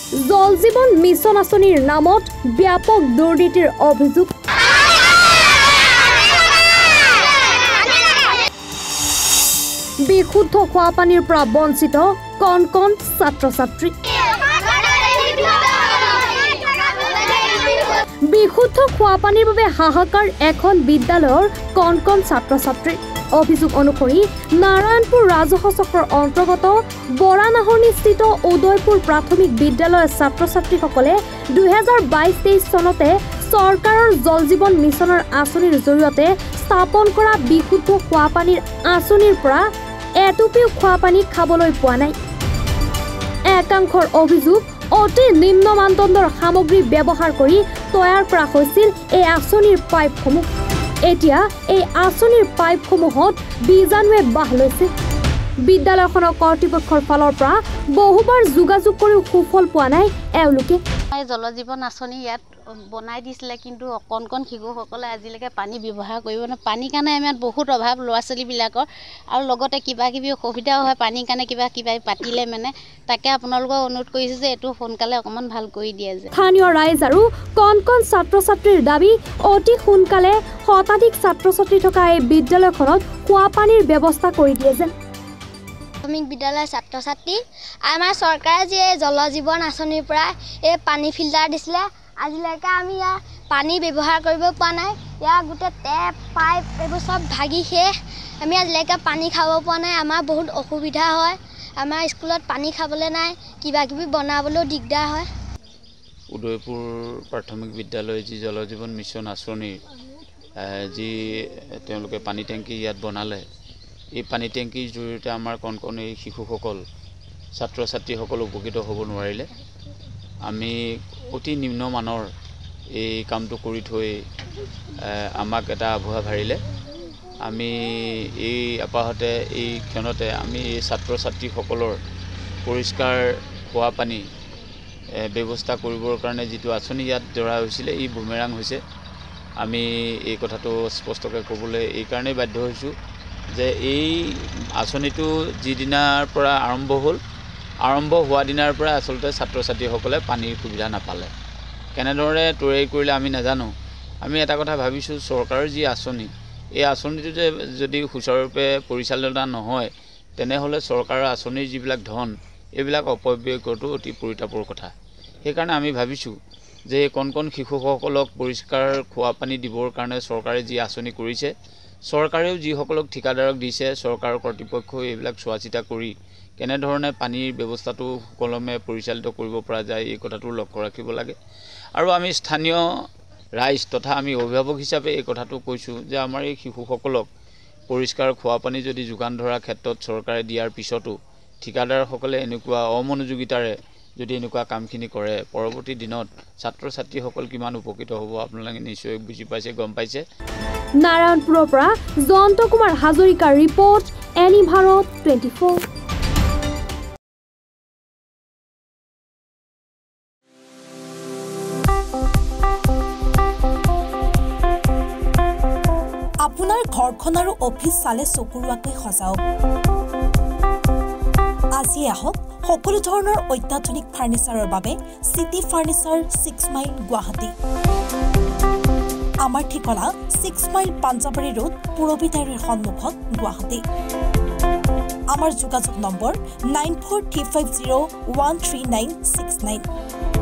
জল জীৱন মিছন আঁচনিৰ নামত ব্যাপক দুৰ্নীতিৰ অভিযোগ বিশুদ্ধ খোৱা পানীৰ পৰা বঞ্চিত কণ কণ ছাত্ৰ-ছাত্ৰী বিশুদ্ধ খোৱা পানীৰ বাবে হাহাকাৰ এখন বিদ্যালয়ৰ কণ কণ ছাত্ৰ-ছাত্ৰী অভিযোগ অনুসৰি নাৰায়ণপুৰ ৰাজহুৱা চক্ৰৰ অন্তৰ্গত বৰানাহৰনিস্থিত উদয়পুৰ প্ৰাথমিক বিদ্যালয়ৰ ছাত্ৰ-ছাত্ৰীসকলে 2022-23 চনতে চৰকাৰৰ জল জীৱন মিছনৰ আঁচনিৰ জৰিয়তে স্থাপন কৰা বিশুদ্ধ খোৱা পানীৰ আঁচনিৰ পৰা এটুপিও খোৱা পানী খাবলৈ পোৱা নাই একাংশৰ অভিযোগ অতি নিম্ন মানদণ্ডৰ সামগ্ৰী ব্যৱহাৰ কৰি তৈয়াৰ কৰা হৈছিল এই আঁচনিৰ পাইপসমূহ এতিয়া এই আঁচনিৰ পাইপসমূহত বীজাণুৱে বাহ লৈছে বিদ্যালয়খনৰ কৰ্তৃপক্ষৰ ফালৰ পৰা বহুবাৰ যোগাযোগ কৰিও সুফল পোৱা নাই এওঁলোকে জল জীৱন আঁচনি ইয়াত বনাই দিছিলে কিন্তু অকণ কণ শিশুসকলে আজিলৈকে পানী ব্যৱহাৰ কৰিব নোৱাৰে পানীৰ কাৰণে আমাৰ বহুত অভাৱ ল'ৰা ছোৱালীবিলাকৰ আৰু লগতে কিবা কিবি অসুবিধাও হয় পানীৰ কাৰণে কিবা পাতিলে মানে তাকে আপোনালোকক অনুৰোধ কৰিছোঁ যে এইটো সোনকালে অকণমান ভাল কৰি দিয়ে যে স্থানীয় ৰাইজ আৰু কণ কণ ছাত্ৰ-ছাত্ৰীৰ দাবী অতি সোনকালে শতাধিক ছাত্ৰ-ছাত্ৰী থকা এই বিদ্যালয়খনত খোৱা পানীৰ ব্যৱস্থা কৰি দিয়ে যেন প্ৰাথমিক বিদ্যালয়ৰ ছাত্ৰ-ছাত্ৰী আমাৰ চৰকাৰে যে জল জীৱন আঁচনিৰ পৰা এই পানী ফিল্টাৰ দিছিলে আজিলৈকে আমি ইয়াৰ পানী ব্যৱহাৰ কৰিব পৰা নাই ইয়াৰ গোটেই টেপ পাইপ এইবোৰ চব ভাগি শেষ আমি আজিলৈকে পানী খাব পৰা নাই আমাৰ বহুত অসুবিধা হয় আমাৰ স্কুলত পানী খাবলৈ নাই কিবা কিবি বনাবলৈও দিগদাৰ হয় উদয়পুৰ প্ৰাথমিক বিদ্যালয় যি জল জীৱন মিছন আঁচনিৰ যি তেওঁলোকে পানী টেংকি ইয়াত বনালে এই পানী টেংকিৰ জৰিয়তে আমাৰ কণ কণ এই শিশুসকল ছাত্ৰ-ছাত্ৰীসকল উপকৃত হ'ব নোৱাৰিলে আমি অতি নিম্নমানৰ এই কামটো কৰি থৈ আমাক এটা আভুৱা ভাৰিলে আমি এই আপাহতে এই ক্ষণতে আমি এই ছাত্ৰ-ছাত্ৰীসকলৰ পৰিষ্কাৰ খোৱা পানী ব্যৱস্থা কৰিবৰ কাৰণে যিটো আঁচনি ইয়াত ধৰা হৈছিলে এই বুমেৰাং হৈছে আমি এই কথাটো স্পষ্টকৈ ক'বলৈ এইকাৰণেই বাধ্য হৈছোঁ যে এই আঁচনিটো যিদিনাৰ পৰা আৰম্ভ হোৱা দিনাৰ পৰা আচলতে ছাত্ৰ-ছাত্ৰীসকলে পানীৰ সুবিধা নাপালে কেনেদৰে তৈয়াৰী কৰিলে আমি নাজানো আমি এটা কথা ভাবিছোঁ চৰকাৰৰ যি আঁচনি এই আঁচনিটো যদি সুচাৰুৰূপে পৰিচালনা নহয় তেনেহ'লে চৰকাৰৰ আঁচনিৰ যিবিলাক ধন এইবিলাক অপব্যয় কৰাটো অতি পৰিতাপৰ কথা সেইকাৰণে আমি ভাবিছোঁ যে কণ কণ শিশুসকলক পৰিষ্কাৰ খোৱা পানী দিবৰ কাৰণে চৰকাৰে যি আঁচনি কৰিছে চৰকাৰেও যিসকলক ঠিকাদাৰক দিছে চৰকাৰৰ কৰ্তৃপক্ষই এইবিলাক চোৱা চিতা কৰি কেনেধৰণে পানীৰ ব্যৱস্থাটো সুকলমে পৰিচালিত কৰিব পৰা যায় এই কথাটো লক্ষ্য ৰাখিব লাগে আৰু আমি স্থানীয় ৰাইজ তথা আমি অভিভাৱক হিচাপে এই কথাটো কৈছোঁ যে আমাৰ এই শিশুসকলক পৰিষ্কাৰ খোৱা পানী যদি যোগান ধৰাৰ ক্ষেত্ৰত চৰকাৰে দিয়াৰ পিছতো ঠিকাদাৰসকলে এনেকুৱা অমনোযোগিতাৰে যদি এনেকুৱা কামখিনি কৰে পৰৱৰ্তী দিনত ছাত্ৰ-ছাত্ৰীসকল কিমান উপকৃত হ'ব আপোনালোকে নিশ্চয় বুজি পাইছে গম পাইছে নাৰায়ণপুৰৰ পৰা জয়ন্ত কুমাৰ হাজৰিকাৰ ৰিপৰ্ট এনি ভাৰত 24 আপোনাৰ ঘৰখন আৰু অফিচ চালে চকুৰুৱাকৈ সজাওক আজি আহক সকলো ধৰণৰ অত্যাধুনিক ফাৰ্নিচাৰৰ বাবে সিটি ফাৰ্নিচাৰ 6 মাইল গুৱাহাটী আমাৰ ঠিকনা 6 মাইল পাঞ্জাবাৰী ৰোড পুৰবিতাৰীৰ সন্মুখত গুৱাহাটী আমাৰ যোগাযোগ নম্বৰ 9435013969